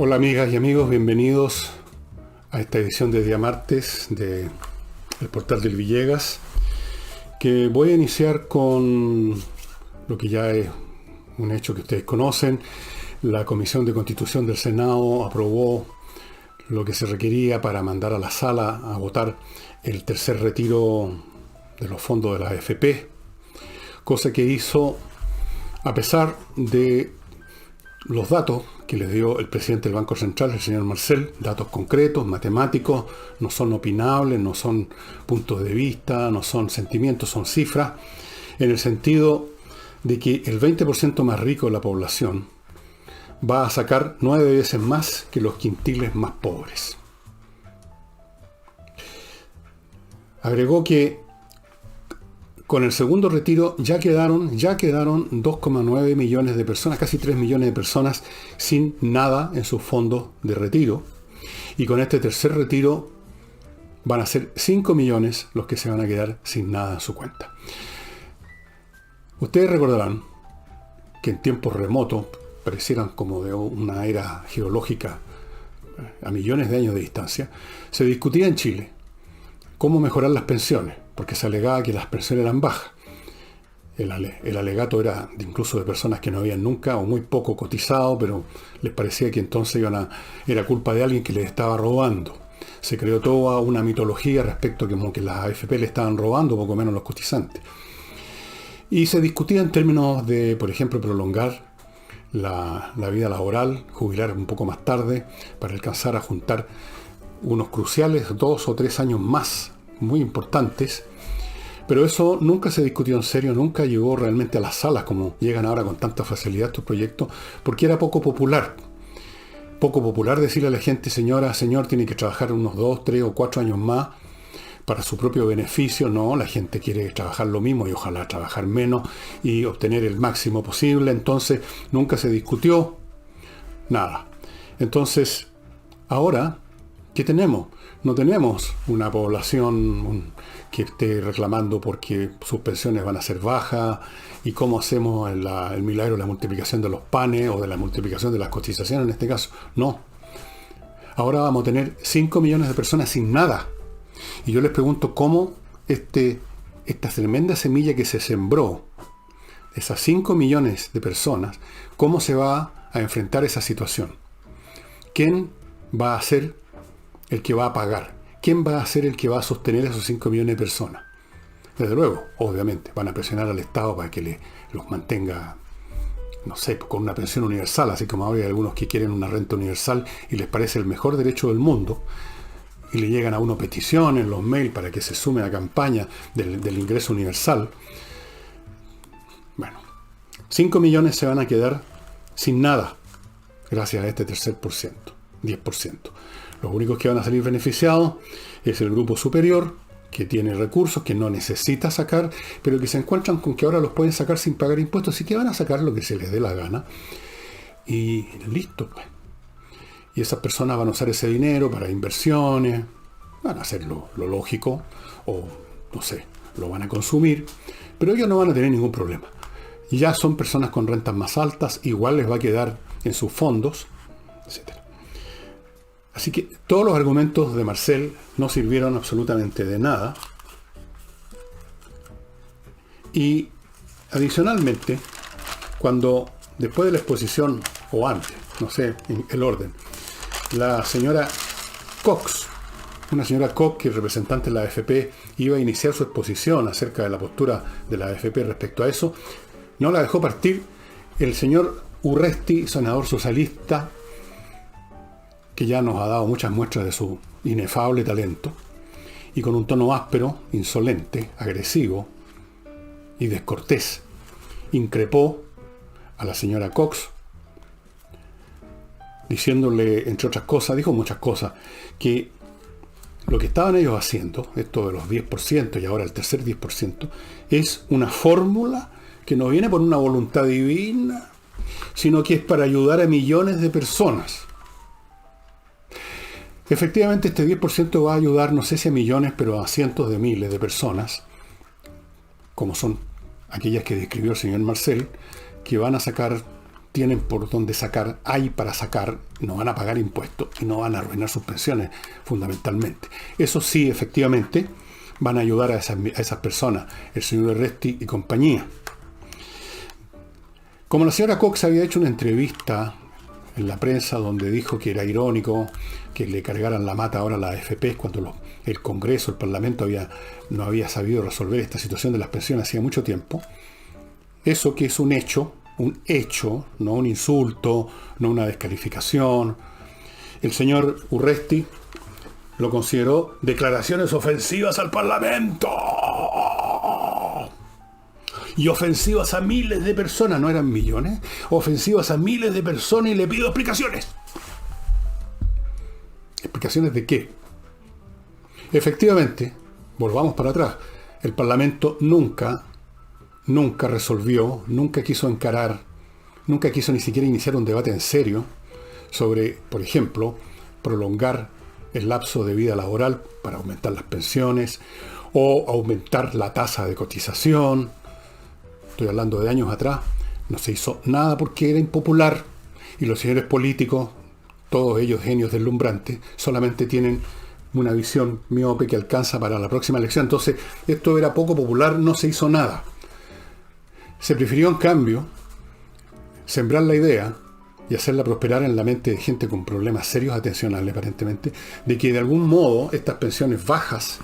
Hola amigas y amigos, bienvenidos a esta edición de día martes de El Portal del Villegas, que voy a iniciar con lo que ya es un hecho que ustedes conocen. La Comisión de Constitución del Senado aprobó lo que se requería para mandar a la sala a votar el tercer retiro de los fondos de la AFP, cosa que hizo a pesar de los datos que les dio el presidente del Banco Central, el señor Marcel, datos concretos, matemáticos, no son opinables, no son puntos de vista, no son sentimientos, son cifras, en el sentido de que el 20% más rico de la población va a sacar 9 veces más que los quintiles más pobres. Agregó que con el segundo retiro ya quedaron 2,9 millones de personas, casi 3 millones de personas sin nada en sus fondos de retiro. Y con este tercer retiro van a ser 5 millones los que se van a quedar sin nada en su cuenta. Ustedes recordarán que en tiempos remotos, parecieran como de una era geológica a millones de años de distancia, se discutía en Chile cómo mejorar las pensiones, porque se alegaba que las pensiones eran bajas. El alegato era incluso de personas que no habían nunca o muy poco cotizado, pero les parecía que entonces era culpa de alguien que les estaba robando. Se creó toda una mitología respecto a como que las AFP le estaban robando, poco menos los cotizantes. Y se discutía en términos de, por ejemplo, prolongar la vida laboral, jubilar un poco más tarde, para alcanzar a juntar unos cruciales 2 o 3 años más, muy importantes, pero eso nunca se discutió en serio, nunca llegó realmente a las salas como llegan ahora con tanta facilidad estos proyectos, porque era poco popular. Poco popular decirle a la gente, señora, señor, tiene que trabajar unos 2, 3 o 4 años más para su propio beneficio. No, la gente quiere trabajar lo mismo y ojalá trabajar menos y obtener el máximo posible. Entonces nunca se discutió nada. Entonces, ahora, ¿qué tenemos? No tenemos una población que esté reclamando porque sus pensiones van a ser bajas y cómo hacemos el milagro de la multiplicación de los panes o de la multiplicación de las cotizaciones en este caso. No. Ahora vamos a tener 5 millones de personas sin nada. Y yo les pregunto cómo esta tremenda semilla que se sembró, esas 5 millones de personas, cómo se va a enfrentar esa situación. ¿Quién va a ser el que va a pagar? ¿Quién va a ser el que va a sostener a esos 5 millones de personas? Desde luego, obviamente, van a presionar al Estado para que los mantenga, no sé, con una pensión universal, así como ahora hay algunos que quieren una renta universal y les parece el mejor derecho del mundo, y le llegan a uno peticiones, los mails para que se sume a la campaña del ingreso universal. Bueno, 5 millones se van a quedar sin nada gracias a este tercer por ciento, 10%. Los únicos que van a salir beneficiados es el grupo superior, que tiene recursos, que no necesita sacar, pero que se encuentran con que ahora los pueden sacar sin pagar impuestos, así que van a sacar lo que se les dé la gana. Y listo, pues. Y esas personas van a usar ese dinero para inversiones, van a hacer lo lógico, o no sé, lo van a consumir, pero ellos no van a tener ningún problema. Ya son personas con rentas más altas, igual les va a quedar en sus fondos, etc. Así que todos los argumentos de Marcel no sirvieron absolutamente de nada. Y adicionalmente, cuando después de la exposición, o antes, no sé el orden, la señora Cox, una señora Cox, que es representante de la AFP, iba a iniciar su exposición acerca de la postura de la AFP respecto a eso, no la dejó partir el señor Urresti, senador socialista, que ya nos ha dado muchas muestras de su inefable talento, y con un tono áspero, insolente, agresivo y descortés, increpó a la señora Cox, diciéndole, entre otras cosas, dijo muchas cosas, que lo que estaban ellos haciendo, esto de los 10% y ahora el tercer 10%, es una fórmula que no viene por una voluntad divina, sino que es para ayudar a millones de personas. Efectivamente, este 10% va a ayudar, no sé si a millones, pero a cientos de miles de personas, como son aquellas que describió el señor Marcel, que van a sacar tienen por dónde sacar, hay para sacar, no van a pagar impuestos y no van a arruinar sus pensiones, fundamentalmente. Eso sí, efectivamente, van a ayudar a esas personas, el señor Urresti y compañía. Como la señora Cox había hecho una entrevista en la prensa donde dijo que era irónico que le cargaran la mata ahora a la AFP cuando el Congreso, el Parlamento no había sabido resolver esta situación de las pensiones hacía mucho tiempo, eso que es un hecho, no un insulto, no una descalificación. El señor Urresti lo consideró declaraciones ofensivas al Parlamento. Y ofensivas a miles de personas, no eran millones, ofensivas a miles de personas y le pido explicaciones. ¿Explicaciones de qué? Efectivamente, volvamos para atrás, el Parlamento nunca resolvió, nunca quiso encarar, nunca quiso ni siquiera iniciar un debate en serio sobre, por ejemplo, prolongar el lapso de vida laboral para aumentar las pensiones o aumentar la tasa de cotización. Estoy hablando de años atrás. No se hizo nada porque era impopular y los señores políticos, todos ellos genios deslumbrantes, solamente tienen una visión miope que alcanza para la próxima elección. Entonces, esto era poco popular, no se hizo nada. Se prefirió, en cambio, sembrar la idea y hacerla prosperar en la mente de gente con problemas serios atencionales, aparentemente, de que de algún modo estas pensiones bajas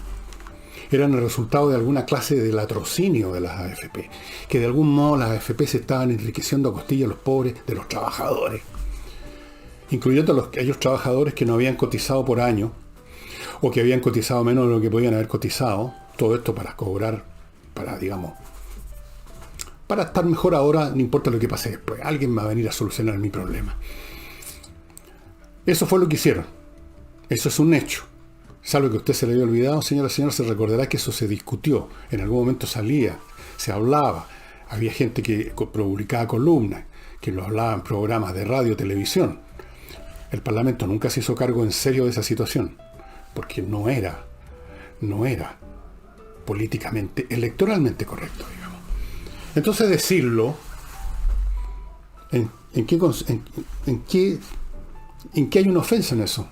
eran el resultado de alguna clase de latrocinio de las AFP, que de algún modo las AFP se estaban enriqueciendo a costilla de los pobres, de los trabajadores, incluyendo aquellos trabajadores que no habían cotizado por año, o que habían cotizado menos de lo que podían haber cotizado, todo esto para cobrar, para estar mejor ahora, no importa lo que pase después, alguien va a venir a solucionar mi problema. Eso fue lo que hicieron, eso es un hecho. Salvo que a usted se le había olvidado, señora, se recordará que eso se discutió. En algún momento salía, se hablaba. Había gente que publicaba columnas, que lo hablaba en programas de radio, televisión. El Parlamento nunca se hizo cargo en serio de esa situación, porque no era políticamente, electoralmente correcto, digamos. Entonces decirlo, ¿en qué hay una ofensa en eso?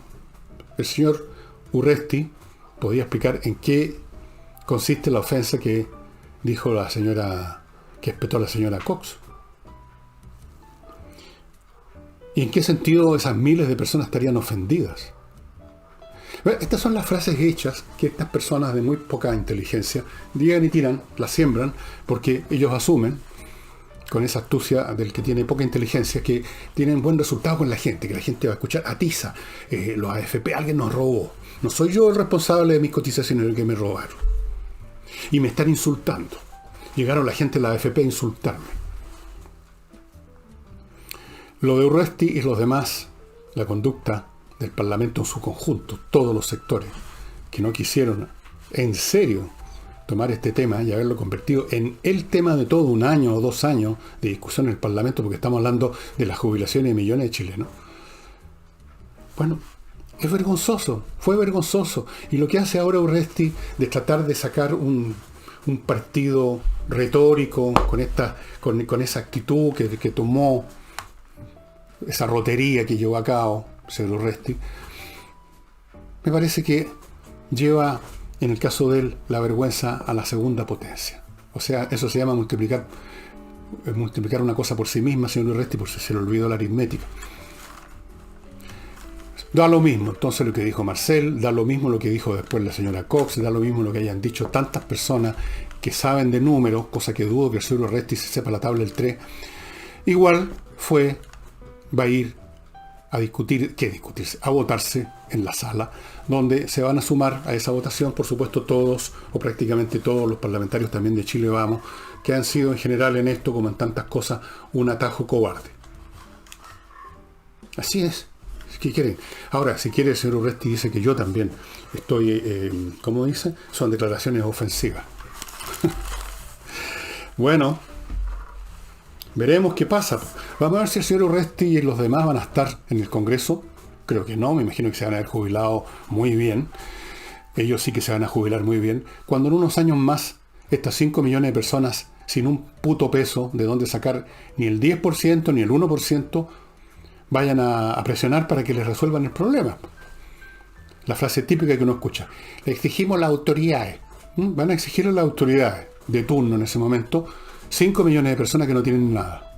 El señor Urresti podía explicar en qué consiste la ofensa que dijo la señora, que espetó la señora Cox. ¿Y en qué sentido esas miles de personas estarían ofendidas? Estas son las frases hechas que estas personas de muy poca inteligencia digan y tiran, las siembran, porque ellos asumen, con esa astucia del que tiene poca inteligencia, que tienen buen resultado con la gente, que la gente va a escuchar, atiza, los AFP, alguien nos robó. No soy yo el responsable de mis cotizaciones, el que me robaron. Y me están insultando. Llegaron la gente de la AFP a insultarme. Lo de Urresti y los demás, la conducta del Parlamento en su conjunto, todos los sectores, que no quisieron en serio tomar este tema y haberlo convertido en el tema de todo un año o 2 años de discusión en el Parlamento, porque estamos hablando de las jubilaciones de millones de chilenos. Bueno, es vergonzoso, fue vergonzoso. Y lo que hace ahora Urresti de tratar de sacar un partido retórico con esa actitud que tomó, esa rotería que llevó a cabo señor Urresti, me parece que lleva, en el caso de él, la vergüenza a la segunda potencia. O sea, eso se llama multiplicar una cosa por sí misma, señor Urresti, por si se le olvidó la aritmética. Da lo mismo entonces lo que dijo Marcel, da lo mismo lo que dijo después la señora Cox, da lo mismo lo que hayan dicho tantas personas que saben de números, cosa que dudo que el señor Urresti se sepa la tabla del 3. Igual va a ir a discutirse, a votarse en la sala, donde se van a sumar a esa votación, por supuesto, todos o prácticamente todos los parlamentarios también de Chile Vamos, que han sido en general en esto, como en tantas cosas, un atajo cobarde. Así es. ¿Qué quieren? Ahora, si quiere, el señor Urresti dice que yo también estoy, ¿cómo dice? Son declaraciones ofensivas. Bueno, veremos qué pasa. Vamos a ver si el señor Urresti y los demás van a estar en el Congreso. Creo que no, me imagino que se van a haber jubilado muy bien. Ellos sí que se van a jubilar muy bien. Cuando en unos años más, estas 5 millones de personas sin un puto peso de dónde sacar ni el 10% ni el 1%, vayan a presionar para que les resuelvan el problema. La frase típica que uno escucha: le exigimos las autoridades. Van a exigir a las autoridades de turno en ese momento 5 millones de personas que no tienen nada.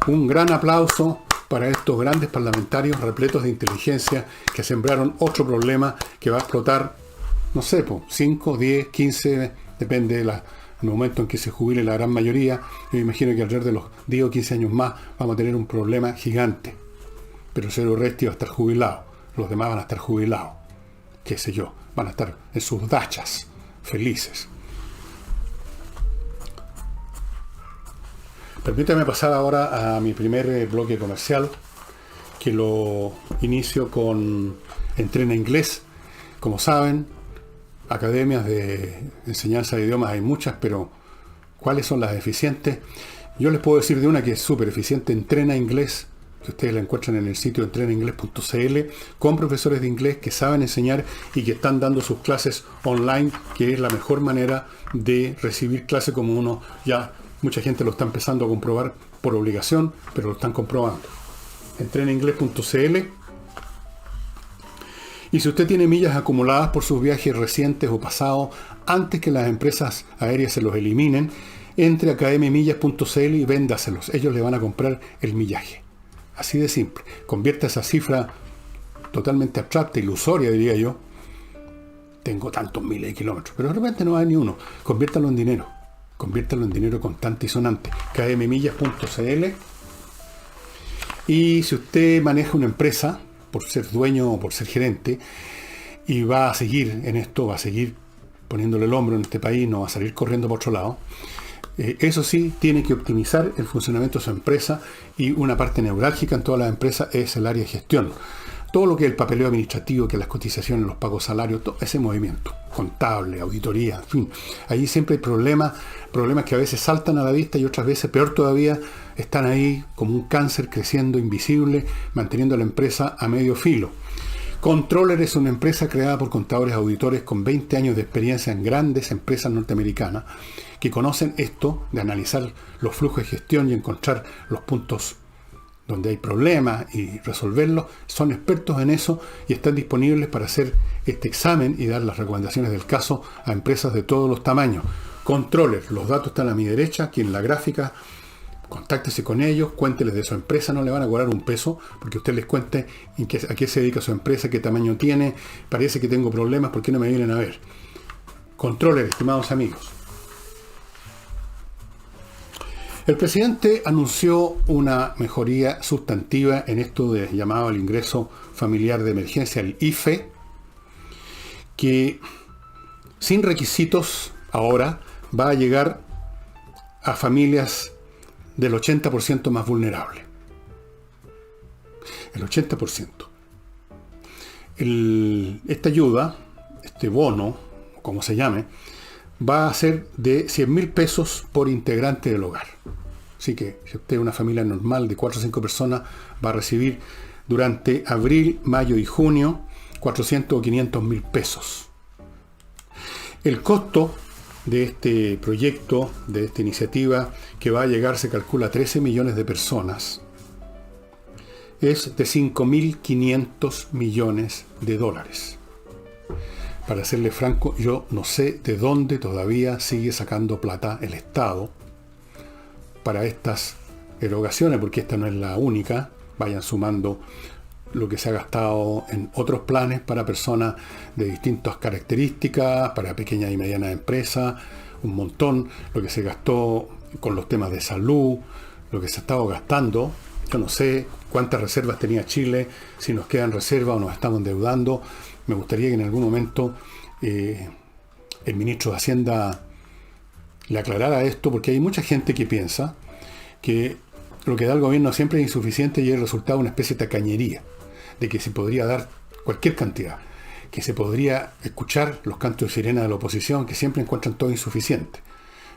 Un gran aplauso para estos grandes parlamentarios repletos de inteligencia que sembraron otro problema que va a explotar, no sé, 5, 10, 15, depende del momento en que se jubile la gran mayoría. Yo me imagino que alrededor de los 10 o 15 años más vamos a tener un problema gigante. Pero Cero Resti va a estar jubilado, los demás van a estar jubilados, qué sé yo, van a estar en sus dachas, felices. Permítame pasar ahora a mi primer bloque comercial, que lo inicio con Entrena Inglés. Como saben, academias de enseñanza de idiomas hay muchas, pero ¿cuáles son las eficientes? Yo les puedo decir de una que es súper eficiente: Entrena Inglés, que ustedes la encuentran en el sitio entrenainglés.cl, con profesores de inglés que saben enseñar y que están dando sus clases online, que es la mejor manera de recibir clase, como uno ya... Mucha gente lo está empezando a comprobar por obligación, pero lo están comprobando. Entrenainglés.cl. Y si usted tiene millas acumuladas por sus viajes recientes o pasados, antes que las empresas aéreas se los eliminen, entre a kmmillas.cl y véndaselos. Ellos le van a comprar el millaje. Así de simple. Convierta esa cifra totalmente abstracta, ilusoria, diría yo. Tengo tantos miles de kilómetros, pero de repente no hay ni uno. Conviértalo en dinero. Conviértalo en dinero constante y sonante. kmmillas.cl. Y si usted maneja una empresa, por ser dueño o por ser gerente, y va a seguir en esto, va a seguir poniéndole el hombro en este país, no va a salir corriendo por otro lado, eso sí, tiene que optimizar el funcionamiento de su empresa, y una parte neurálgica en todas las empresas es el área de gestión. Todo lo que es el papeleo administrativo, que las cotizaciones, los pagos salarios, todo ese movimiento, contable, auditoría, en fin. Ahí siempre hay problemas que a veces saltan a la vista y otras veces, peor todavía, están ahí como un cáncer creciendo invisible, manteniendo a la empresa a medio filo. Controller es una empresa creada por contadores auditores con 20 años de experiencia en grandes empresas norteamericanas que conocen esto de analizar los flujos de gestión y encontrar los puntos donde hay problemas y resolverlos. Son expertos en eso y están disponibles para hacer este examen y dar las recomendaciones del caso a empresas de todos los tamaños. Controller, los datos están a mi derecha, aquí en la gráfica. Contáctese con ellos, cuénteles de su empresa, no le van a cobrar un peso, porque usted les cuente a qué se dedica su empresa, qué tamaño tiene, parece que tengo problemas, ¿por qué no me vienen a ver? Controller, estimados amigos. El presidente anunció una mejoría sustantiva en esto de llamado al ingreso familiar de emergencia, el IFE, que sin requisitos ahora va a llegar a familias del 80% más vulnerable. El 80%. Esta ayuda, este bono, como se llame, va a ser de 100.000 pesos por integrante del hogar. Así que si usted es una familia normal de 4 o 5 personas, va a recibir durante abril, mayo y junio 400 o 500.000 pesos. El costo de este proyecto, de esta iniciativa, que va a llegar, se calcula, a 13 millones de personas, es de 5.500 millones de dólares. Para serle franco, yo no sé de dónde todavía sigue sacando plata el Estado para estas erogaciones, porque esta no es la única. Vayan sumando lo que se ha gastado en otros planes para personas de distintas características, para pequeñas y medianas empresas, un montón, lo que se gastó con los temas de salud, lo que se ha estado gastando. Yo no sé cuántas reservas tenía Chile, si nos quedan reservas o nos estamos endeudando. Me gustaría que en algún momento el ministro de Hacienda le aclarara esto, porque hay mucha gente que piensa que lo que da el gobierno siempre es insuficiente y es el resultado de una especie de tacañería, de que se podría dar cualquier cantidad, que se podría escuchar los cantos de sirena de la oposición, que siempre encuentran todo insuficiente.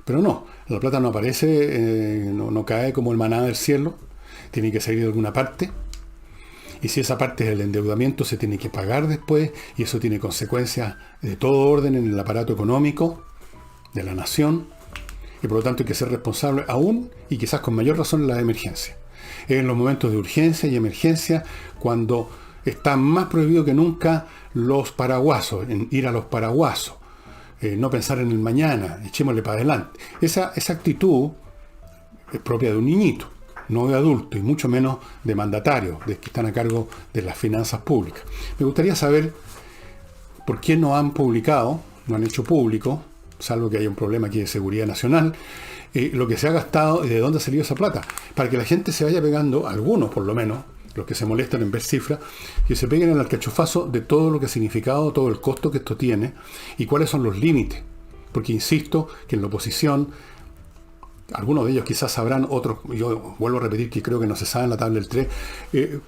Pero no, la plata no aparece, no cae como el maná del cielo, tiene que salir de alguna parte. Y si esa parte es el endeudamiento, se tiene que pagar después, y eso tiene consecuencias de todo orden en el aparato económico de la nación. y por lo tanto hay que ser responsable aún y quizás con mayor razón en las emergencias. Es en los momentos de urgencia y emergencia cuando está más prohibido que nunca los paraguasos, en ir a los paraguasos, no pensar en el mañana, echémosle para adelante. Esa actitud es propia de un niñito, no de adulto y mucho menos de mandatarios, de que están a cargo de las finanzas públicas. Me gustaría saber por qué no han publicado, no han hecho público, salvo que haya un problema aquí de seguridad nacional, lo que se ha gastado y de dónde ha salido esa plata, para que la gente se vaya pegando, algunos por lo menos, los que se molestan en ver cifras, que se peguen el alcachofazo de todo lo que ha significado, todo el costo que esto tiene y cuáles son los límites. Porque insisto que en la oposición, algunos de ellos quizás sabrán, otros, yo vuelvo a repetir que creo que no se sabe en la tabla del 3,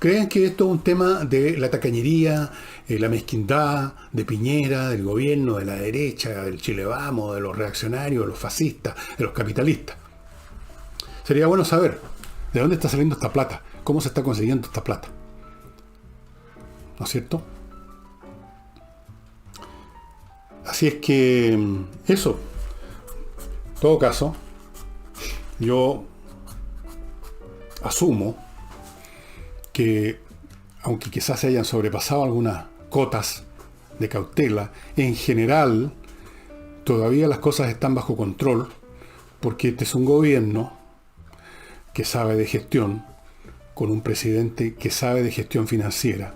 creen que esto es un tema de la tacañería, la mezquindad de Piñera, del gobierno, de la derecha, del Chile Vamos, de los reaccionarios, de los fascistas, de los capitalistas. Sería bueno saber de dónde está saliendo esta plata, cómo se está consiguiendo esta plata. ¿No es cierto? Así es que eso, en todo caso, yo asumo que, aunque quizás se hayan sobrepasado algunas cotas de cautela, en general todavía las cosas están bajo control, porque este es un gobierno que sabe de gestión, con un presidente que sabe de gestión financiera,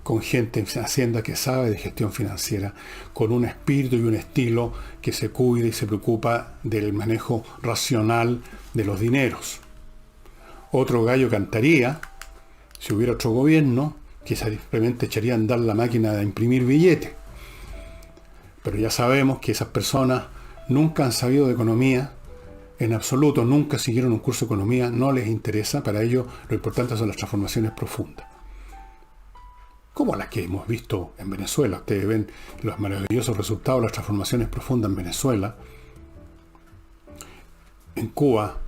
con gente en Hacienda que sabe de gestión financiera, con un espíritu y un estilo que se cuida y se preocupa del manejo racional de los dineros. Otro gallo cantaría, si hubiera otro gobierno, que simplemente echaría a andar la máquina de imprimir billetes. Pero ya sabemos que esas personas nunca han sabido de economía, en absoluto, nunca siguieron un curso de economía, no les interesa, para ellos lo importante son las transformaciones profundas. Como las que hemos visto en Venezuela. Ustedes ven los maravillosos resultados de las transformaciones profundas en Venezuela. En Cuba,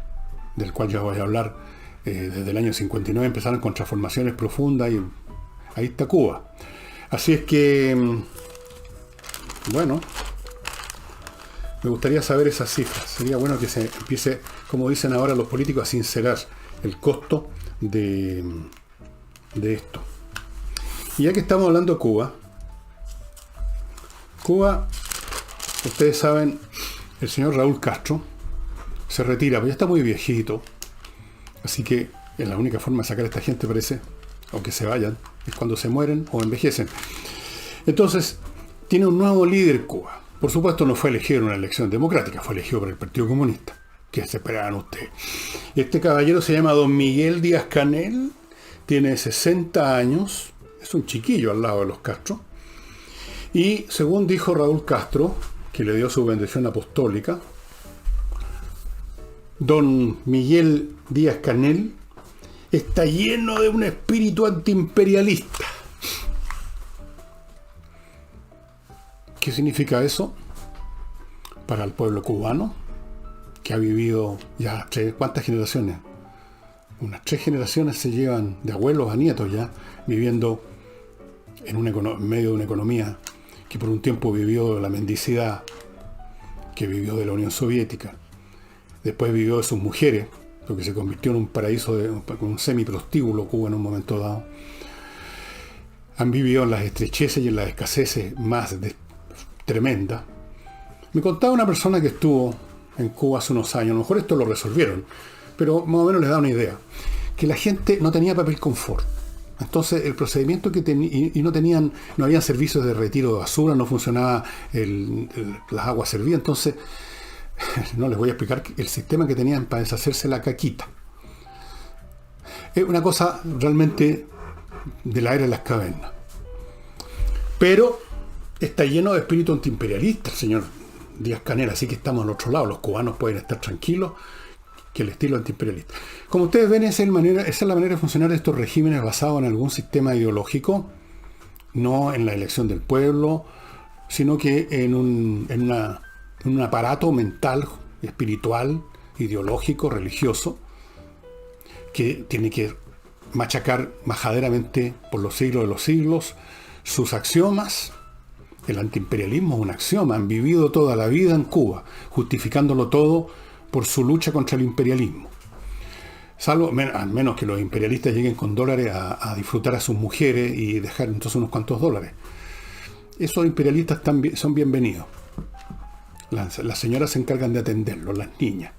del cual ya voy a hablar, desde el año 59 empezaron con transformaciones profundas y ahí está Cuba. Así es que, bueno, me gustaría saber esas cifras. Sería bueno que se empiece, como dicen ahora los políticos, a sincerar el costo de esto. Y ya que estamos hablando de Cuba, ustedes saben, el señor Raúl Castro se retira, pero ya está muy viejito, así que es la única forma de sacar a esta gente, parece, aunque se vayan, es cuando se mueren o envejecen. Entonces, tiene un nuevo líder Cuba. Por supuesto, no fue elegido en una elección democrática, fue elegido por el Partido Comunista. ¿Qué se esperaban ustedes? Este caballero se llama don Miguel Díaz-Canel, tiene 60 años, es un chiquillo al lado de los Castro, y según dijo Raúl Castro, que le dio su bendición apostólica, don Miguel Díaz-Canel está lleno de un espíritu antiimperialista. ¿Qué significa eso para el pueblo cubano, que ha vivido ya ¿cuántas generaciones? Unas 3 generaciones se llevan de abuelos a nietos ya, viviendo en medio de una economía que por un tiempo vivió la mendicidad, que vivió de la Unión Soviética, después vivió de sus mujeres, lo que se convirtió en un paraíso, con un semiprostíbulo Cuba en un momento dado. Han vivido en las estrecheces y en las escaseces más tremendas. Me contaba una persona que estuvo en Cuba hace unos años, a lo mejor esto lo resolvieron, pero más o menos les da una idea, que la gente no tenía papel confort. Entonces el procedimiento que tenían, y no habían servicios de retiro de basura, no funcionaba las aguas servidas, entonces no les voy a explicar el sistema que tenían para deshacerse la caquita. Es una cosa realmente de la era de las cavernas. Pero está lleno de espíritu antiimperialista el señor Díaz-Canel, así que estamos al otro lado, los cubanos pueden estar tranquilos, que el estilo antiimperialista. Como ustedes ven, esa es la manera de funcionar de estos regímenes basados en algún sistema ideológico, no en la elección del pueblo, sino que en un aparato mental, espiritual, ideológico, religioso, que tiene que machacar majaderamente por los siglos de los siglos sus axiomas. El antiimperialismo es un axioma, han vivido toda la vida en Cuba, justificándolo todo por su lucha contra el imperialismo. Salvo, al menos que los imperialistas lleguen con dólares a disfrutar a sus mujeres y dejar entonces unos cuantos dólares. Esos imperialistas son bienvenidos. Las señoras se encargan de atenderlos, las niñas.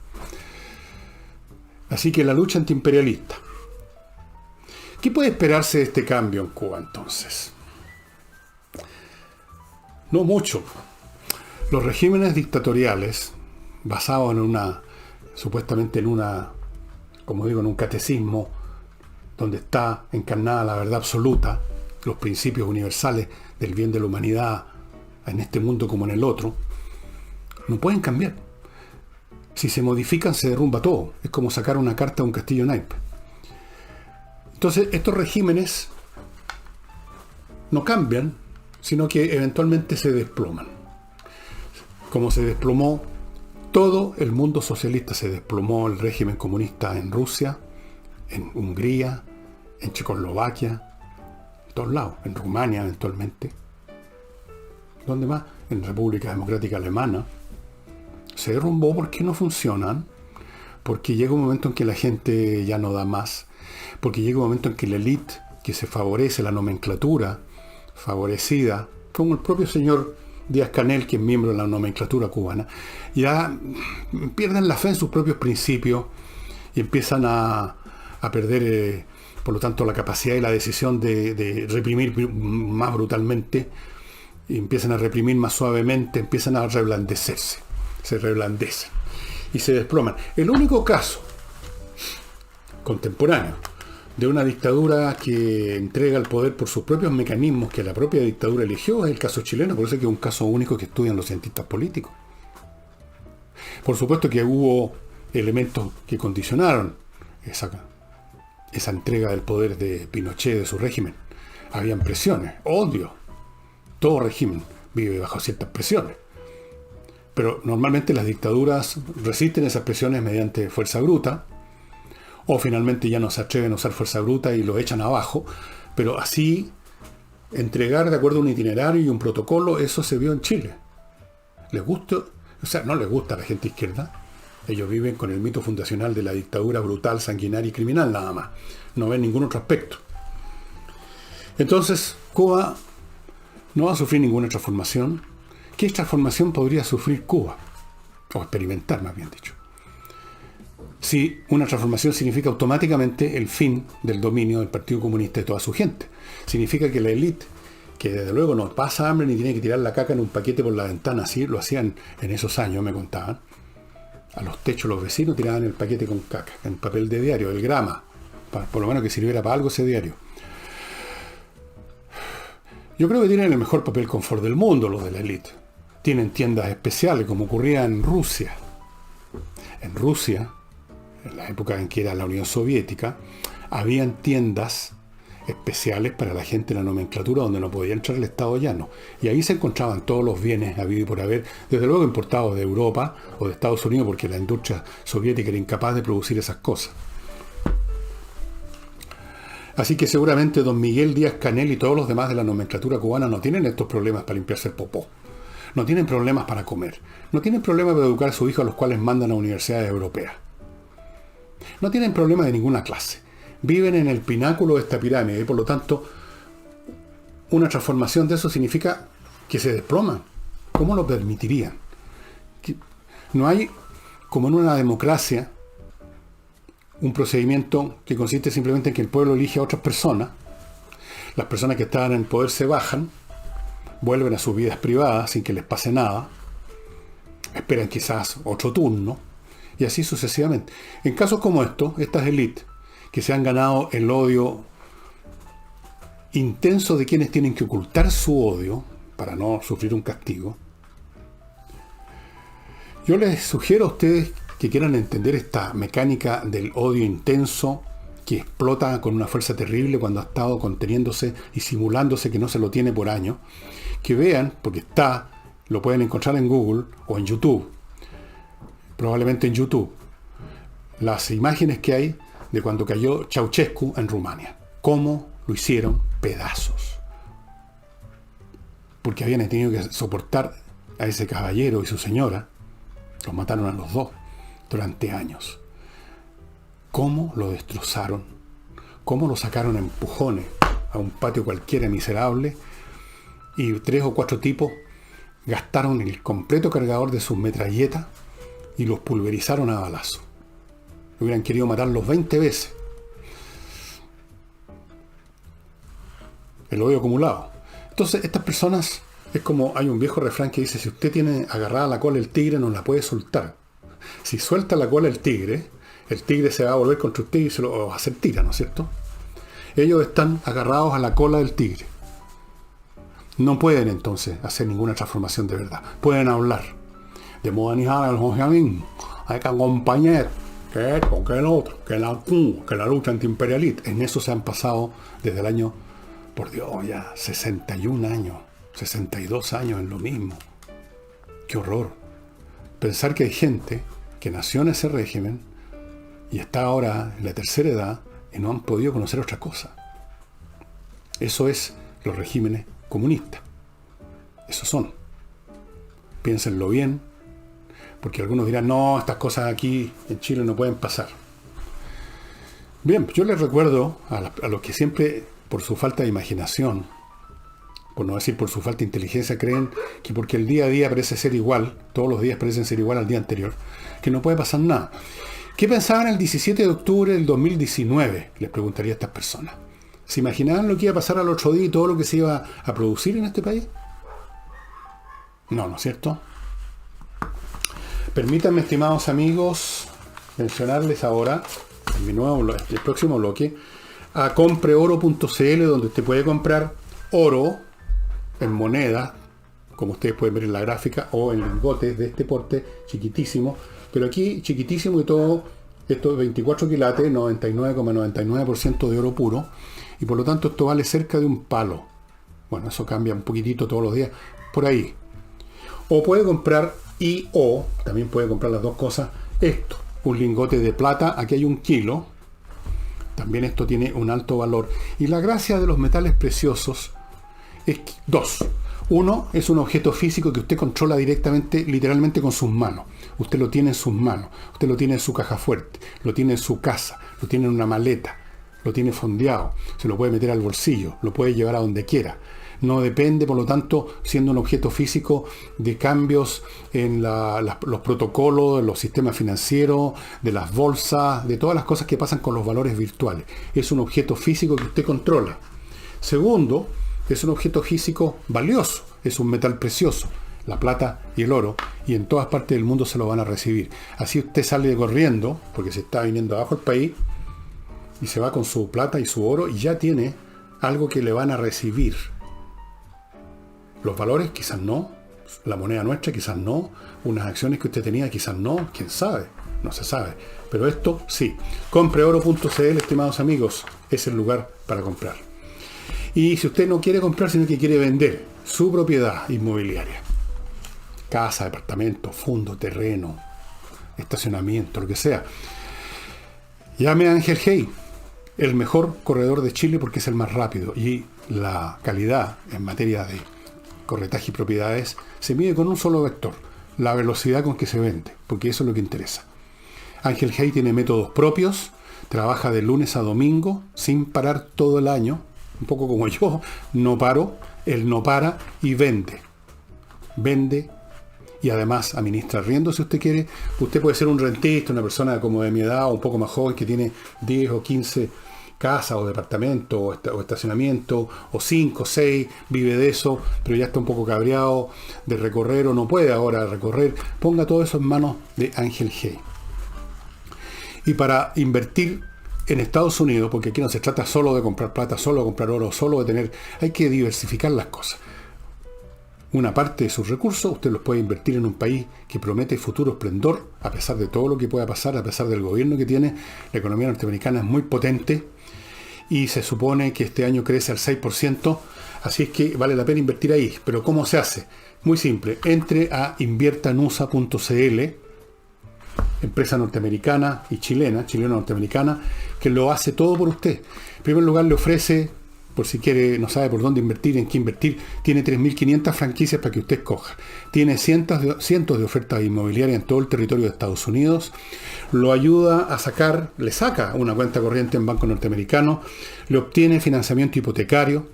Así que la lucha antiimperialista. ¿Qué puede esperarse de este cambio en Cuba entonces? No mucho. Los regímenes dictatoriales, basados supuestamente en como digo, en un catecismo donde está encarnada la verdad absoluta, los principios universales del bien de la humanidad en este mundo como en el otro, no pueden cambiar. Si se modifican, se derrumba todo. Es como sacar una carta de un castillo naipe. Entonces, estos regímenes no cambian, sino que eventualmente se desploman. Como se desplomó todo el mundo socialista, se desplomó el régimen comunista en Rusia, en Hungría, en Checoslovaquia, en todos lados, en Rumania eventualmente. ¿Dónde más? En República Democrática Alemana. Se derrumbó porque no funcionan, porque llega un momento en que la gente ya no da más, porque llega un momento en que la élite, que se favorece, la nomenclatura favorecida, como el propio señor Díaz-Canel, que es miembro de la nomenclatura cubana, ya pierden la fe en sus propios principios y empiezan a perder, por lo tanto, la capacidad y la decisión de reprimir más brutalmente, y empiezan a reprimir más suavemente, empiezan a reblandecerse. Se reblandecen y se desploman. El único caso contemporáneo de una dictadura que entrega el poder por sus propios mecanismos que la propia dictadura eligió es el caso chileno, por eso es que es un caso único que estudian los cientistas políticos. Por supuesto que hubo elementos que condicionaron esa entrega del poder de Pinochet, de su régimen. Habían presiones, odio. Todo régimen vive bajo ciertas presiones. Pero normalmente las dictaduras resisten esas presiones mediante fuerza bruta, o finalmente ya no se atreven a usar fuerza bruta y lo echan abajo. Pero así, entregar de acuerdo a un itinerario y un protocolo, eso se vio en Chile. ¿Les gusta? O sea, no les gusta a la gente izquierda. Ellos viven con el mito fundacional de la dictadura brutal, sanguinaria y criminal nada más. No ven ningún otro aspecto. Entonces, Cuba no va a sufrir ninguna transformación. ¿Qué transformación podría sufrir Cuba? O experimentar, más bien dicho. Si una transformación significa automáticamente el fin del dominio del Partido Comunista de toda su gente. Significa que la élite, que desde luego no pasa hambre ni tiene que tirar la caca en un paquete por la ventana, así lo hacían en esos años, me contaban. A los techos los vecinos tiraban el paquete con caca, en papel de diario, el grama, por lo menos que sirviera para algo ese diario. Yo creo que tienen el mejor papel confort del mundo los de la élite. Tienen tiendas especiales, como ocurría en Rusia. En Rusia, en la época en que era la Unión Soviética, habían tiendas especiales para la gente de la nomenclatura donde no podía entrar el Estado llano. Y ahí se encontraban todos los bienes habidos y por haber, desde luego importados de Europa o de Estados Unidos, porque la industria soviética era incapaz de producir esas cosas. Así que seguramente don Miguel Díaz-Canel y todos los demás de la nomenclatura cubana no tienen estos problemas para limpiarse el popó. No tienen problemas para comer. No tienen problemas para educar a sus hijos, a los cuales mandan a universidades europeas. No tienen problemas de ninguna clase. Viven en el pináculo de esta pirámide y por lo tanto una transformación de eso significa que se desploman. ¿Cómo lo permitirían? No hay, como en una democracia, un procedimiento que consiste simplemente en que el pueblo elige a otras personas. Las personas que estaban en el poder se bajan, vuelven a sus vidas privadas sin que les pase nada, esperan quizás otro turno, y así sucesivamente. En casos como estos, estas élites que se han ganado el odio intenso de quienes tienen que ocultar su odio para no sufrir un castigo, yo les sugiero a ustedes que quieran entender esta mecánica del odio intenso que explota con una fuerza terrible cuando ha estado conteniéndose y simulándose que no se lo tiene por años, que vean, porque lo pueden encontrar en Google o en YouTube, probablemente en YouTube, las imágenes que hay de cuando cayó Ceausescu en Rumania, cómo lo hicieron pedazos, porque habían tenido que soportar a ese caballero y su señora, los mataron a los dos, durante años. ¿Cómo lo destrozaron? ¿Cómo lo sacaron a empujones a un patio cualquiera miserable? Y 3 o 4 tipos gastaron el completo cargador de sus metralletas y los pulverizaron a balazo. Hubieran querido matarlos 20 veces. El odio acumulado. Entonces, estas personas, es como hay un viejo refrán que dice, si usted tiene agarrada la cola del tigre, no la puede soltar. Si suelta la cola del tigre, el tigre se va a volver contra usted y se lo va a hacer tira, ¿no es cierto? Ellos están agarrados a la cola del tigre. No pueden entonces hacer ninguna transformación de verdad. Pueden hablar. De modernizar al socialismo. Hay que acompañar. Que esto, que el otro, que la lucha antiimperialista. En eso se han pasado desde el año, por Dios, ya 61 años, 62 años en lo mismo. Qué horror. Pensar que hay gente que nació en ese régimen y está ahora en la tercera edad y no han podido conocer otra cosa. Eso es los regímenes comunistas. Esos son. Piénsenlo bien, porque algunos dirán, no, estas cosas aquí en Chile no pueden pasar. Bien, yo les recuerdo a los que siempre, por su falta de imaginación, por no decir por su falta de inteligencia, creen que porque el día a día parece ser igual, todos los días parecen ser igual al día anterior, que no puede pasar nada. ¿Qué pensaban el 17 de octubre del 2019? Les preguntaría a estas personas. ¿Se imaginaban lo que iba a pasar al otro día y todo lo que se iba a producir en este país? No, ¿no es cierto? Permítanme, estimados amigos, mencionarles ahora, el próximo bloque, a compreoro.cl, donde usted puede comprar oro en moneda, como ustedes pueden ver en la gráfica, o en lingotes de este porte, chiquitísimo, pero aquí chiquitísimo y todo, esto es 24 quilates, 99,99% de oro puro, y por lo tanto esto vale cerca de un palo. Bueno, eso cambia un poquitito todos los días, por ahí. O puede comprar también puede comprar las dos cosas, esto, un lingote de plata, aquí hay 1 kilo, también esto tiene un alto valor. Y la gracia de los metales preciosos es dos. Uno, es un objeto físico que usted controla directamente, literalmente con sus manos. Usted lo tiene en sus manos, usted lo tiene en su caja fuerte, lo tiene en su casa, lo tiene en una maleta, lo tiene fondeado, se lo puede meter al bolsillo, lo puede llevar a donde quiera. No depende, por lo tanto, siendo un objeto físico, de cambios en los protocolos, de los sistemas financieros, de las bolsas, de todas las cosas que pasan con los valores virtuales. Es un objeto físico que usted controla. Segundo, es un objeto físico valioso, es un metal precioso, la plata y el oro, y en todas partes del mundo se lo van a recibir. Así usted sale corriendo, porque se está viniendo abajo el país, y se va con su plata y su oro, y ya tiene algo que le van a recibir. Los valores quizás no, la moneda nuestra quizás no, unas acciones que usted tenía quizás no, quién sabe, no se sabe. Pero esto sí. Compreoro.cl, estimados amigos, es el lugar para comprar. Y si usted no quiere comprar, sino que quiere vender su propiedad inmobiliaria, casa, departamento, fondo, terreno, estacionamiento, lo que sea, llame a Ángel Hey, el mejor corredor de Chile, porque es el más rápido, y la calidad en materia de corretaje y propiedades se mide con un solo vector, la velocidad con que se vende, porque eso es lo que interesa. Ángel Hey tiene métodos propios, trabaja de lunes a domingo sin parar todo el año, un poco como yo, no paro, él no para y vende y además administra arriendo si usted quiere. Usted puede ser un rentista, una persona como de mi edad o un poco más joven que tiene 10 o 15 casas o departamentos o estacionamiento, o 5, 6, vive de eso, pero ya está un poco cabreado de recorrer o no puede ahora recorrer. Ponga todo eso en manos de Ángel Hey. Y para invertir en Estados Unidos, porque aquí no se trata solo de comprar plata, solo de comprar oro, solo de tener, hay que diversificar las cosas. Una parte de sus recursos usted los puede invertir en un país que promete futuro esplendor, a pesar de todo lo que pueda pasar, a pesar del gobierno que tiene. La economía norteamericana es muy potente y se supone que este año crece al 6%, así es que vale la pena invertir ahí. Pero ¿cómo se hace? Muy simple, entre a inviertanusa.cl, empresa norteamericana y chilena norteamericana, que lo hace todo por usted. En primer lugar, le ofrece por si quiere, no sabe por dónde invertir, en qué invertir. Tiene 3.500 franquicias para que usted escoja. Tiene cientos de ofertas inmobiliarias en todo el territorio de Estados Unidos. Lo ayuda a sacar, le saca una cuenta corriente en banco norteamericano, le obtiene financiamiento hipotecario,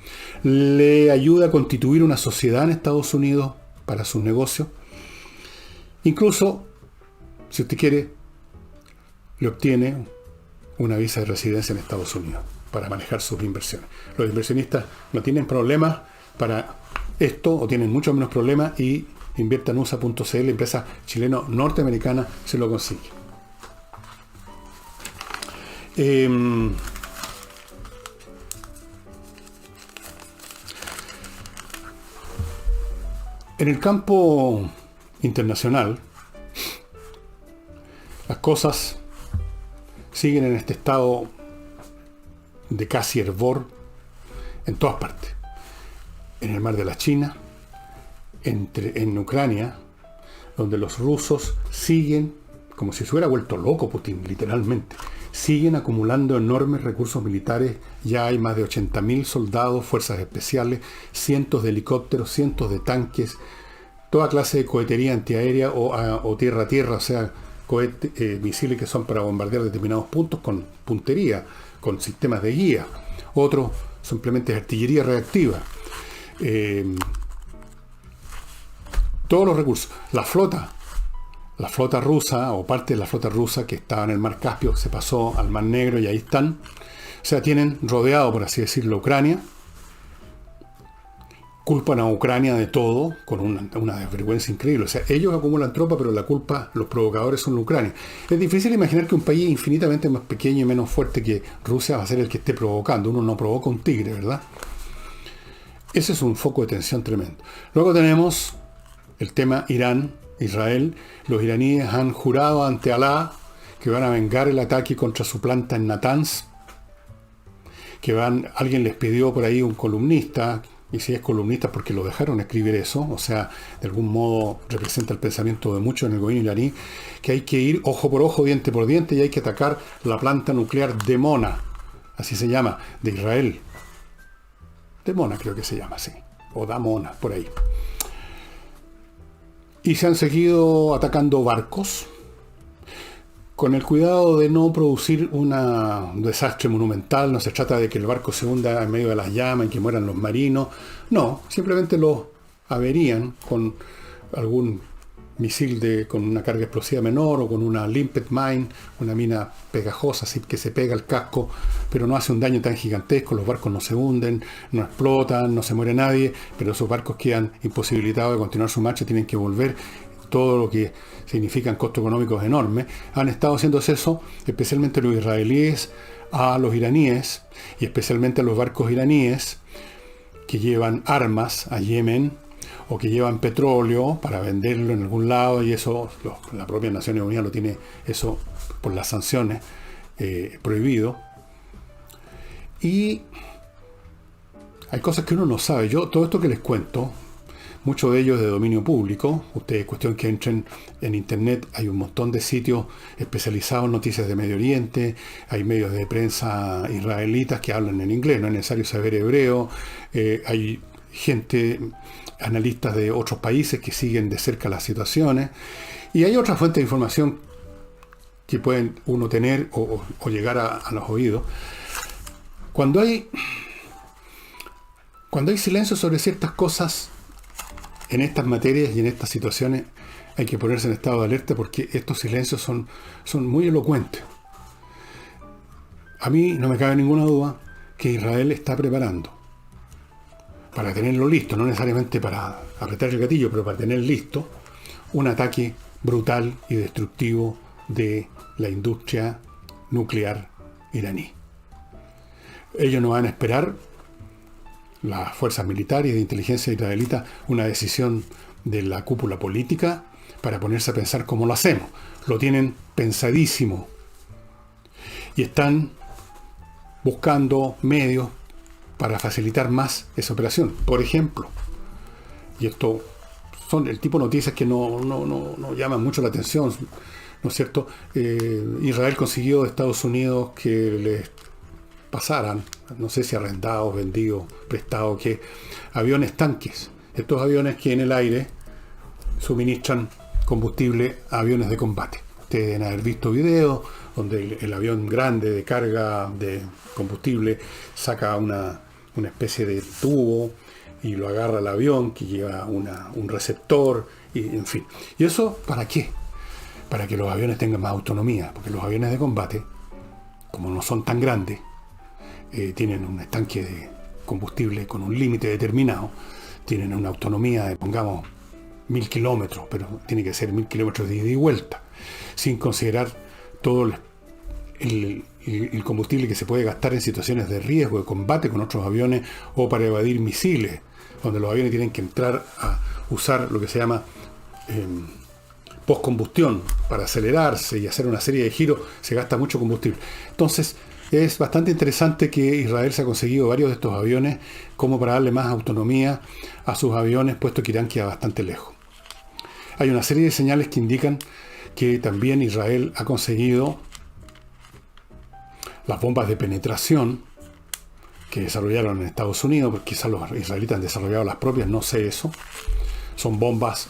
le ayuda a constituir una sociedad en Estados Unidos para sus negocios. Incluso, si usted quiere, le obtiene una visa de residencia en Estados Unidos para manejar sus inversiones. Los inversionistas no tienen problemas para esto, o tienen mucho menos problemas, y inviertanusa.cl, empresa chileno-norteamericana, se lo consigue. En el campo internacional, las cosas siguen en este estado de casi hervor en todas partes. En el mar de la China, en Ucrania, donde los rusos siguen, como si se hubiera vuelto loco Putin, literalmente, siguen acumulando enormes recursos militares. Ya hay más de 80.000 soldados, fuerzas especiales, cientos de helicópteros, cientos de tanques, toda clase de cohetería antiaérea o tierra-tierra, o sea, misiles que son para bombardear determinados puntos con puntería, con sistemas de guía. Otros simplemente artillería reactiva. Todos los recursos. La flota rusa, o parte de la flota rusa que estaba en el mar Caspio, se pasó al mar Negro y ahí están. O sea, tienen rodeado, por así decirlo, Ucrania. Culpan a Ucrania de todo, con una desvergüenza increíble. O sea, ellos acumulan tropa, pero la culpa, los provocadores son Ucrania. Es difícil imaginar que un país infinitamente más pequeño y menos fuerte que Rusia va a ser el que esté provocando. Uno no provoca un tigre, ¿verdad? Ese es un foco de tensión tremendo. Luego tenemos el tema Irán, Israel. Los iraníes han jurado ante Alá que van a vengar el ataque contra su planta en Natanz. Alguien les pidió por ahí, un columnista, y si es columnista porque lo dejaron escribir eso, o sea, de algún modo representa el pensamiento de muchos en el gobierno iraní, que hay que ir ojo por ojo, diente por diente, y hay que atacar la planta nuclear de Mona, así se llama, de Israel. De Mona creo que se llama así, o Damona, por ahí. Y se han seguido atacando barcos, con el cuidado de no producir un desastre monumental. No se trata de que el barco se hunda en medio de las llamas y que mueran los marinos. No, simplemente los averían con algún misil con una carga explosiva menor, o con una limpet mine, una mina pegajosa, así que se pega al casco, pero no hace un daño tan gigantesco. Los barcos no se hunden, no explotan, no se muere nadie, pero esos barcos quedan imposibilitados de continuar su marcha, tienen que volver. Todo lo que significan costos económicos enormes. Han estado haciendo eso, especialmente los israelíes, a los iraníes, y especialmente a los barcos iraníes que llevan armas a Yemen, o que llevan petróleo para venderlo en algún lado, y eso la propia Naciones Unidas lo tiene, eso por las sanciones, prohibido. Y hay cosas que uno no sabe. Todo esto que les cuento, mucho de ello es de dominio público. Ustedes, cuestión que entren en internet, hay un montón de sitios especializados en noticias de Medio Oriente, hay medios de prensa israelitas que hablan en inglés, no es necesario saber hebreo, hay gente, analistas de otros países que siguen de cerca las situaciones, y hay otras fuentes de información que pueden uno tener o llegar a los oídos. Cuando hay silencio sobre ciertas cosas, en estas materias y en estas situaciones, hay que ponerse en estado de alerta, porque estos silencios son muy elocuentes. A mí no me cabe ninguna duda que Israel está preparando, para tenerlo listo, no necesariamente para apretar el gatillo, pero para tener listo un ataque brutal y destructivo de la industria nuclear iraní. Ellos no van a esperar, las fuerzas militares y de inteligencia israelita, una decisión de la cúpula política para ponerse a pensar cómo lo hacemos. Lo tienen pensadísimo y están buscando medios para facilitar más esa operación. Por ejemplo, y esto son el tipo de noticias que no llaman mucho la atención, ¿no es cierto? Israel consiguió de Estados Unidos que les pasaran, no sé si arrendados, vendidos, prestados, que aviones tanques. Estos aviones que en el aire suministran combustible a aviones de combate. Ustedes deben haber visto videos donde el avión grande de carga de combustible saca una especie de tubo y lo agarra el avión que lleva un receptor, y en fin. ¿Y eso para qué? Para que los aviones tengan más autonomía, porque los aviones de combate, como no son tan grandes, tienen un estanque de combustible con un límite determinado, tienen una autonomía de, pongamos, 1000 kilómetros, pero tiene que ser 1000 kilómetros de ida y vuelta, sin considerar todo el combustible que se puede gastar en situaciones de riesgo, de combate con otros aviones o para evadir misiles, donde los aviones tienen que entrar a usar lo que se llama postcombustión para acelerarse y hacer una serie de giros, se gasta mucho combustible. Entonces, es bastante interesante que Israel se ha conseguido varios de estos aviones como para darle más autonomía a sus aviones, puesto que Irán queda bastante lejos. Hay una serie de señales que indican que también Israel ha conseguido las bombas de penetración que desarrollaron en Estados Unidos, porque quizás los israelitas han desarrollado las propias, no sé eso. Son bombas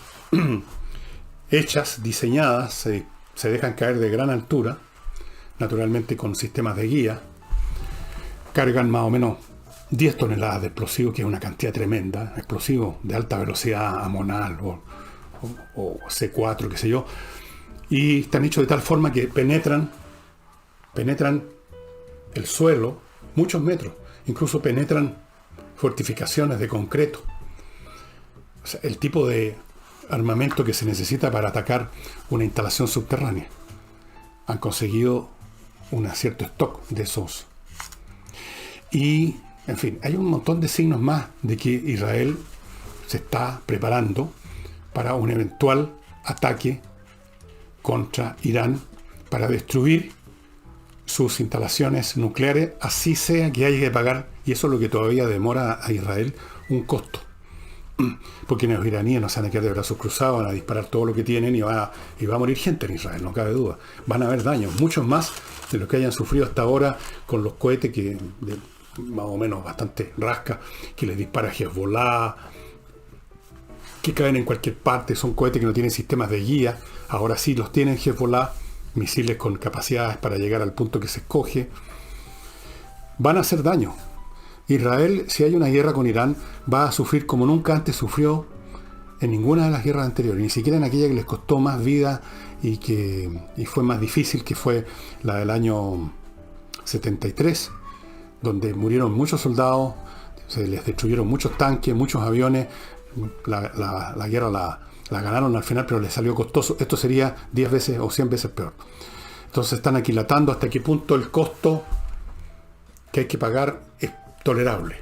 hechas, diseñadas, se dejan caer de gran altura, naturalmente con sistemas de guía. Cargan más o menos 10 toneladas de explosivos, que es una cantidad tremenda, explosivos de alta velocidad, amonal o C4, qué sé yo, y están hechos de tal forma que penetran el suelo muchos metros, incluso penetran fortificaciones de concreto. O sea, el tipo de armamento que se necesita para atacar una instalación subterránea. Han conseguido un cierto stock de esos. Y, en fin, hay un montón de signos más de que Israel se está preparando para un eventual ataque contra Irán para destruir sus instalaciones nucleares, así sea que haya que pagar, y eso es lo que todavía demora a Israel, un costo. Porque los iraníes no se van a quedar de brazos cruzados, van a disparar todo lo que tienen y va a morir gente en Israel, no cabe duda. Van a haber daños, muchos más de los que hayan sufrido hasta ahora con los cohetes que más o menos bastante rasca, que les dispara Hezbollah, que caen en cualquier parte. Son cohetes que no tienen sistemas de guía, ahora sí los tienen Hezbollah, misiles con capacidades para llegar al punto que se escoge. Van a hacer daño. Israel, si hay una guerra con Irán, va a sufrir como nunca antes sufrió en ninguna de las guerras anteriores, ni siquiera en aquella que les costó más vida y fue más difícil, que fue la del año 73, donde murieron muchos soldados, se les destruyeron muchos tanques, muchos aviones. La guerra la ganaron al final, pero les salió costoso. Esto sería 10 veces o 100 veces peor. Entonces están aquilatando hasta qué punto el costo que hay que pagar es tolerable.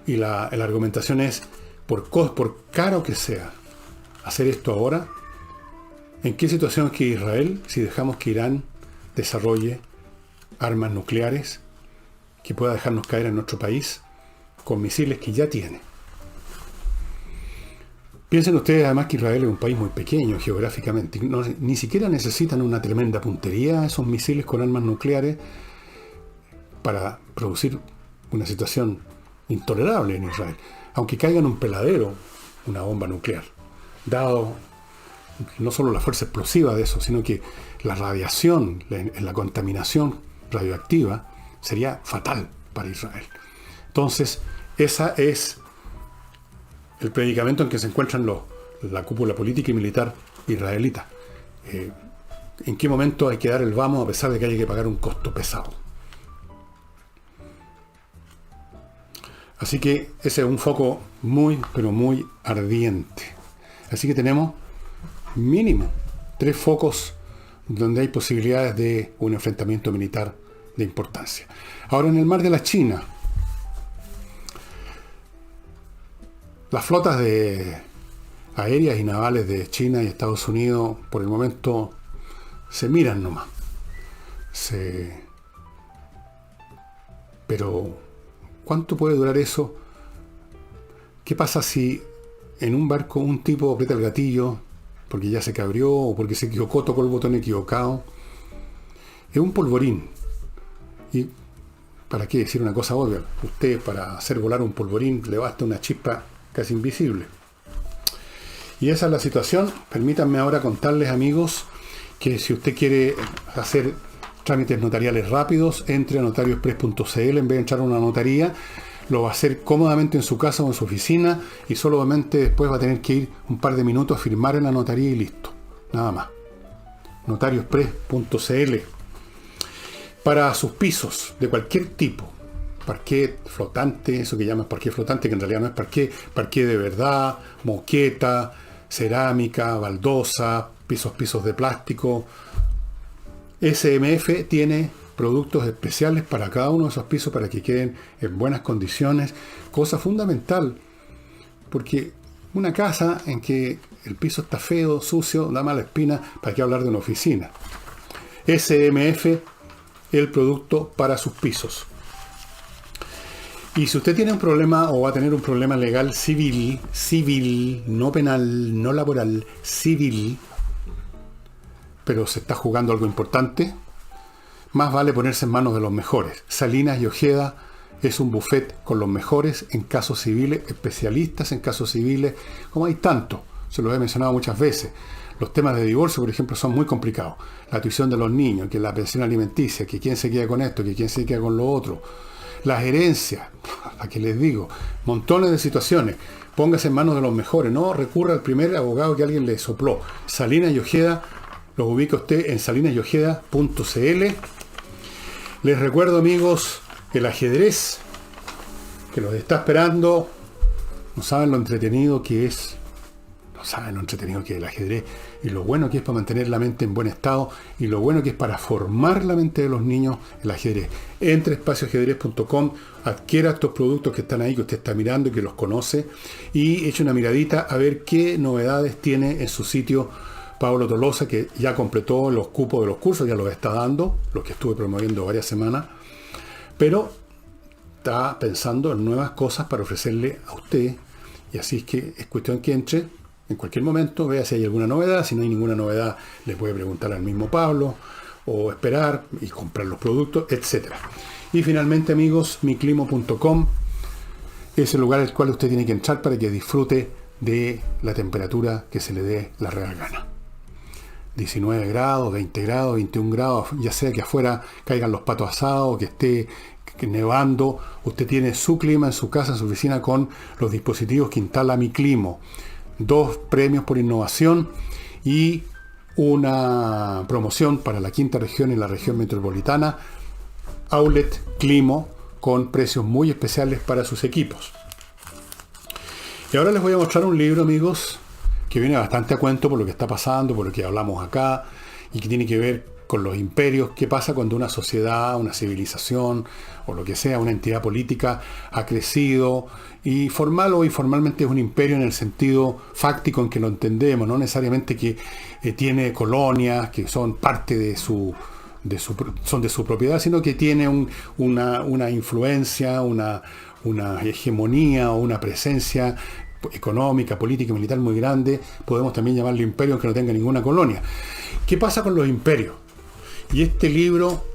Y la argumentación es, por caro que sea hacer esto ahora, ¿en qué situación que Israel, si dejamos que Irán desarrolle armas nucleares que pueda dejarnos caer en nuestro país con misiles que ya tiene? Piensen ustedes además que Israel es un país muy pequeño geográficamente. Ni siquiera necesitan una tremenda puntería esos misiles con armas nucleares para producir una situación intolerable en Israel. Aunque caiga en un peladero una bomba nuclear, dado no solo la fuerza explosiva de eso, sino que la radiación, la contaminación radioactiva sería fatal para Israel. Entonces, esa es el predicamento en que se encuentran la cúpula política y militar israelita. ¿En qué momento hay que dar el vamos a pesar de que haya que pagar un costo pesado? Así que ese es un foco muy, pero muy ardiente. Así que tenemos mínimo 3 focos donde hay posibilidades de un enfrentamiento militar de importancia. Ahora, en el mar de la China, las flotas aéreas y navales de China y Estados Unidos por el momento se miran nomás. Pero ¿cuánto puede durar eso? ¿Qué pasa si en un barco un tipo aprieta el gatillo porque ya se cabrió o porque se equivocó, tocó el botón equivocado? Es un polvorín. Y ¿para qué decir una cosa obvia? Usted, para hacer volar un polvorín, le basta una chispa casi invisible. Y esa es la situación. Permítanme ahora contarles, amigos, que si usted quiere hacer trámites notariales rápidos, entre a notariospress.cl. En vez de entrar a una notaría, lo va a hacer cómodamente en su casa o en su oficina, y solamente después va a tener que ir un par de minutos a firmar en la notaría y listo. Nada más. notariospress.cl. Para sus pisos de cualquier tipo, parquet flotante, eso que llaman parquet flotante, que en realidad no es parquet de verdad, moqueta, cerámica, baldosa, pisos de plástico. SMF tiene productos especiales para cada uno de esos pisos para que queden en buenas condiciones, cosa fundamental, porque una casa en que el piso está feo, sucio, da mala espina, ¿para qué hablar de una oficina? SMF, el producto para sus pisos. Y si usted tiene un problema o va a tener un problema legal civil, no penal, no laboral, civil, pero se está jugando algo importante, más vale ponerse en manos de los mejores. Salinas y Ojeda es un buffet con los mejores en casos civiles, especialistas en casos civiles, como hay tanto, se los he mencionado muchas veces. Los temas de divorcio, por ejemplo, son muy complicados. La tuición de los niños, que la pensión alimenticia, que quién se queda con esto, que quién se queda con lo otro. Las herencias, ¿a qué les digo? Montones de situaciones. Póngase en manos de los mejores, no recurra al primer abogado que alguien le sopló. Salinas y Ojeda, los ubica usted en salinasyojeda.cl. Les recuerdo, amigos, el ajedrez, que los está esperando. No saben lo entretenido que es. No saben lo entretenido que es el ajedrez, y lo bueno que es para mantener la mente en buen estado, y lo bueno que es para formar la mente de los niños el ajedrez. Entre a espacioajedrez.com, adquiera estos productos que están ahí, que usted está mirando y que los conoce, y eche una miradita a ver qué novedades tiene en su sitio Pablo Tolosa, que ya completó los cupos de los cursos, ya los está dando, los que estuve promoviendo varias semanas, pero está pensando en nuevas cosas para ofrecerle a usted, y así es que es cuestión que entre en cualquier momento, vea si hay alguna novedad. Si no hay ninguna novedad, le puede preguntar al mismo Pablo, o esperar y comprar los productos, etc. Y finalmente, amigos, miclimo.com es el lugar al cual usted tiene que entrar para que disfrute de la temperatura que se le dé la real gana. 19 grados, 20 grados, 21 grados, ya sea que afuera caigan los patos asados, que esté nevando, usted tiene su clima en su casa, en su oficina, con los dispositivos que instala Miclimo. 2 premios por innovación y una promoción para la quinta región y la región metropolitana, Outlet Climo, con precios muy especiales para sus equipos. Y ahora les voy a mostrar un libro, amigos, que viene bastante a cuento por lo que está pasando, por lo que hablamos acá, y que tiene que ver con los imperios. ¿Qué pasa cuando una sociedad, una civilización, o lo que sea, una entidad política ha crecido, y formal o informalmente es un imperio en el sentido fáctico en que lo entendemos, no necesariamente que tiene colonias que son parte son de su propiedad, sino que tiene una influencia, una hegemonía o una presencia económica, política y militar muy grande. Podemos también llamarlo imperio aunque no tenga ninguna colonia. ¿Qué pasa con los imperios? Y este libro,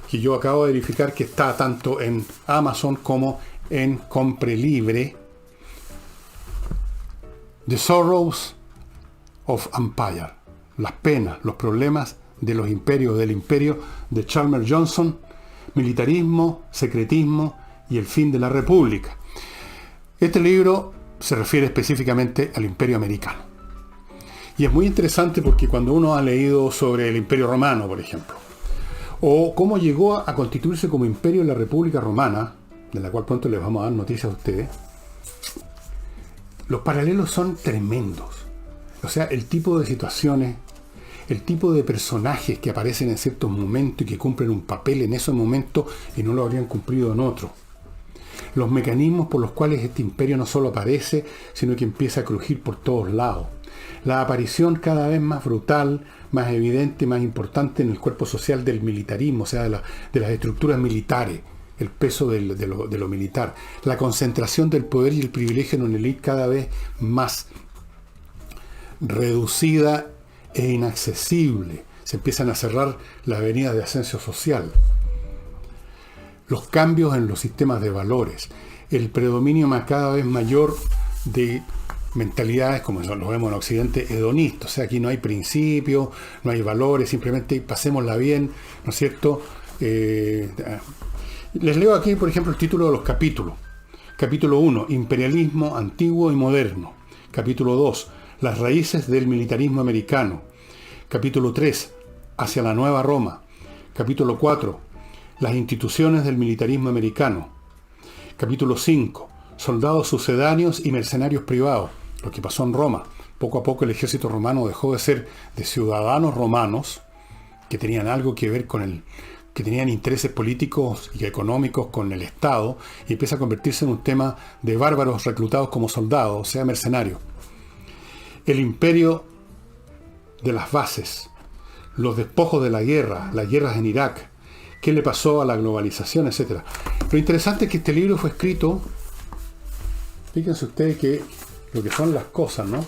que yo acabo de verificar que está tanto en Amazon como en Compre Libre, The Sorrows of Empire, las penas, los problemas de los imperios, del imperio, de Chalmers Johnson, militarismo, secretismo y el fin de la república. Este libro se refiere específicamente al imperio americano. Y es muy interesante porque cuando uno ha leído sobre el imperio romano, por ejemplo, o cómo llegó a constituirse como imperio en la República Romana, de la cual pronto les vamos a dar noticias a ustedes, los paralelos son tremendos. O sea, el tipo de situaciones, el tipo de personajes que aparecen en ciertos momentos y que cumplen un papel en esos momentos y no lo habrían cumplido en otros. Los mecanismos por los cuales este imperio no solo aparece, sino que empieza a crujir por todos lados. La aparición cada vez más brutal, más evidente, más importante en el cuerpo social del militarismo, o sea, de las estructuras militares, el peso de lo militar, la concentración del poder y el privilegio en una élite cada vez más reducida e inaccesible. Se empiezan a cerrar las avenidas de ascenso social. los cambios en los sistemas de valores, el predominio cada vez mayor de mentalidades, como lo vemos en Occidente, hedonistas. O sea, aquí no hay principios, no hay valores, simplemente pasémosla bien, ¿no es cierto? Les leo aquí, por ejemplo, el título de los capítulos. Capítulo 1, imperialismo antiguo y moderno. Capítulo 2, las raíces del militarismo americano. Capítulo 3, hacia la nueva Roma. Capítulo 4, las instituciones del militarismo americano. Capítulo 5, soldados sucedáneos y mercenarios privados. Lo que pasó en Roma. Poco a poco el ejército romano dejó de ser de ciudadanos romanos que tenían algo que ver con que tenían intereses políticos y económicos con el Estado, y empieza a convertirse en un tema de bárbaros reclutados como soldados, o sea, mercenarios. El imperio de las bases, los despojos de la guerra, las guerras en Irak, qué le pasó a la globalización, etc. Lo interesante es que este libro fue escrito, fíjense ustedes que lo que son las cosas, ¿no?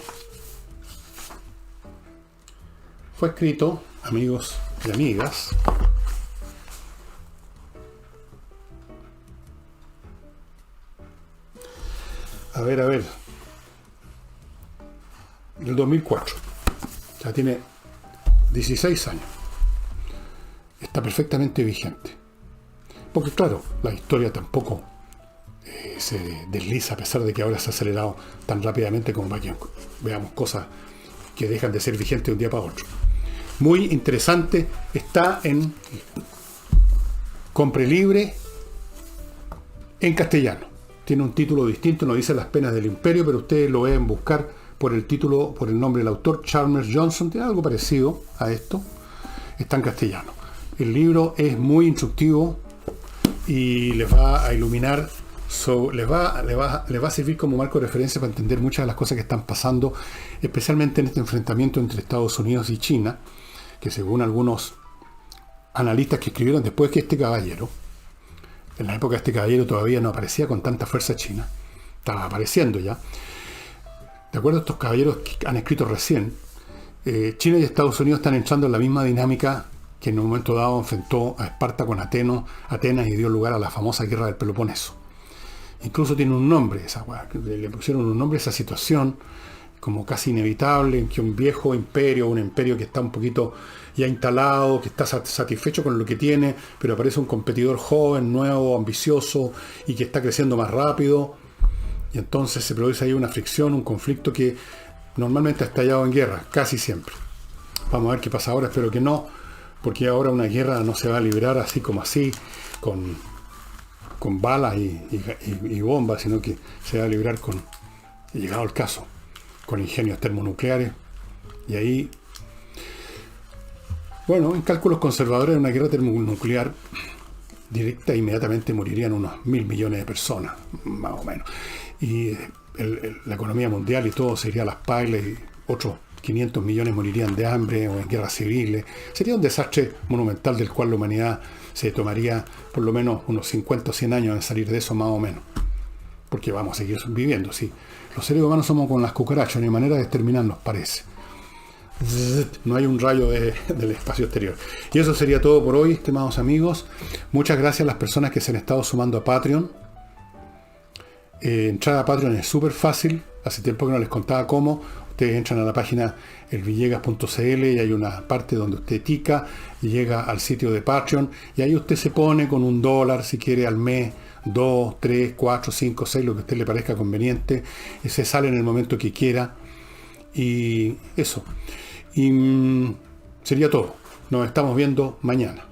Fue escrito, amigos y amigas, a ver, del 2004. Ya tiene 16 años. Está perfectamente vigente. Porque claro, la historia tampoco se desliza, a pesar de que ahora se ha acelerado tan rápidamente como para que veamos cosas que dejan de ser vigentes de un día para otro. Muy interesante. Está en Compre Libre en castellano. Tiene un título distinto, no dice Las penas del imperio, pero ustedes lo deben buscar por el título, por el nombre del autor, Chalmers Johnson. Tiene algo parecido a esto. Está en castellano. El libro es muy instructivo y les va a iluminar, les va a servir como marco de referencia para entender muchas de las cosas que están pasando, especialmente en este enfrentamiento entre Estados Unidos y China, que según algunos analistas que escribieron después que este caballero, en la época este caballero todavía no aparecía con tanta fuerza China, estaba apareciendo ya. De acuerdo a estos caballeros que han escrito recién, China y Estados Unidos están entrando en la misma dinámica que en un momento dado enfrentó a Esparta con Atenas y dio lugar a la famosa guerra del Peloponeso. Incluso tiene un nombre, le pusieron un nombre a esa situación, como casi inevitable, en que un viejo imperio, un imperio que está un poquito ya instalado, que está satisfecho con lo que tiene, pero aparece un competidor joven, nuevo, ambicioso y que está creciendo más rápido, y entonces se produce ahí una fricción, un conflicto que normalmente ha estallado en guerra, casi siempre. Vamos a ver qué pasa ahora, espero que no, porque ahora una guerra no se va a librar así como así, con balas y bombas, sino que se va a librar con, llegado el caso, con ingenios termonucleares. Y ahí, bueno, en cálculos conservadores, en una guerra termonuclear directa inmediatamente morirían unos 1.000 millones de personas, más o menos. Y la economía mundial y todo sería a las pailas, y otros 500 millones morirían de hambre o en guerras civiles. Sería un desastre monumental del cual la humanidad se tomaría por lo menos unos 50 o 100 años en salir de eso, más o menos. Porque vamos a seguir viviendo, sí. Los seres humanos somos con las cucarachas, no hay manera de exterminarnos, parece. No hay un rayo del espacio exterior. Y eso sería todo por hoy, estimados amigos. Muchas gracias a las personas que se han estado sumando a Patreon. Entrar a Patreon es súper fácil. Hace tiempo que no les contaba cómo. Ustedes entran a la página elvillegas.cl y hay una parte donde usted tica y llega al sitio de Patreon, y ahí usted se pone con $1 si quiere al mes, 2, 3, 4, 5, 6, lo que a usted le parezca conveniente, y se sale en el momento que quiera. Y eso. Y sería todo. Nos estamos viendo mañana.